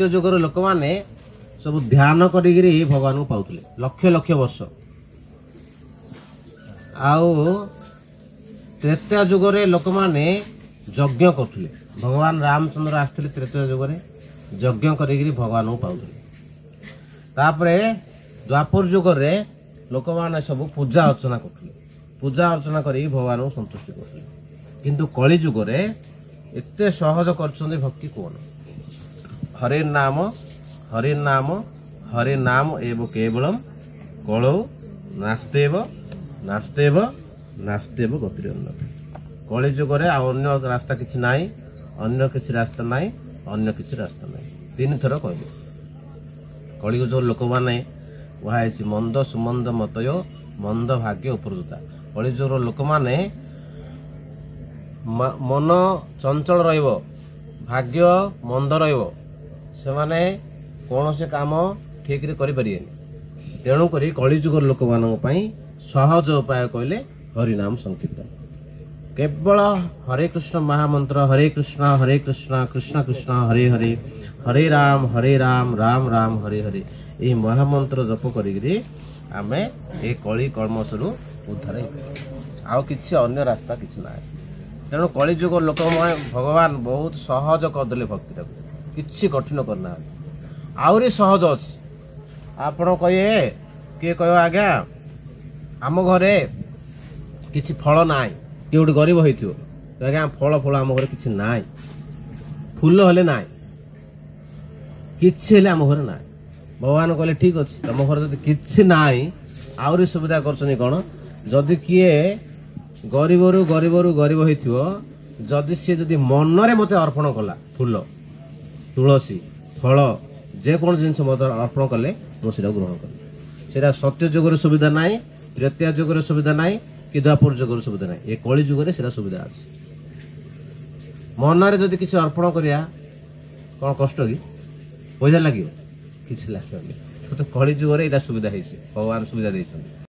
सत्य जुगर लोक मैंने सब ध्यान करी भगवान को पाउले लक्ष लक्ष वर्ष आउ त्रेता जुगरे लोक मैंने यज्ञ करुले भगवान रामचंद्र आसते त्रेता जुगरे यज्ञ करी भगवान को पाउले तापरे द्वापर जुगरे लोक मैंने सब पूजा अर्चना करुले पूजा अर्चना करी भगवान को संतुष्ट करुले किंतु कली जुगरे एते सहज कर भक्ति कौन हरे नाम हरे नाम हरे नाम एव केवलम कलौ नास्तेव नास्तेव नास्तेव गतिरन्नति कली जुगरे अन्य रास्ता किछि नाई अन्य किछि रास्ता नाई अन्य किछि रास्ता नाई तीन थर कहले कली जुग लोक माने वहा मंद सुमंद मतयो मंद भाग्य उपरजुता कली जुग लोक माने मन चंचल रहिबो भाग्य मंद रहिबो से माने कौन से काम ठीक रे करि परियेनि तेणु करी कली जुग लोक मानक पई सहज उपाय कहले हरिनाम संकीर्तन केवल हरे कृष्ण महामंत्र हरे कृष्ण कृष्ण कृष्ण हरे हरे हरे राम राम राम हरे हरे ये महामंत्र जप करी आमे ए कली कलमसरु उद्धार आउ किछि अन्य रास्ता किछि ना तेणु कली जुग लोक भगवान बहुत सहज करदे भक्ति किछि कठिन करना आउरी सहज अच्छी आपण कहे किए कह आज्ञा आम घरे किछि फल नाई किए गोटे गरीब होइथियो आज्ञा फल फल आम घरे किछि नाई फूल हेले नाई किछि हेले आम घरे नाई भगवान कहले ठीक अच्छे तुम घर जब किछि नाई आउरी सुविधा करछनी कोन जदि किए गरीबरू गरीबरू गरीब होइथियो जदि सी जदि मनरे मते अर्पण कला फूल तुलसी फल जेकोन जिनस मते अर्पण कले मुझे ग्रहण कले सेटा सत्य जुगर सुविधा नाई त्रेता जुगर सुविधा नाई कि द्वापर जुगर सुविधा नाई ये कली जुगरे सेटा सुविधा अछि मनरे जदि किछि अर्पण करिया कोन कष्ट कि पैसा लागियो किछि लागियो तो कली जुगरे एटा सुविधा हेछि भगवान सुविधा दैछन।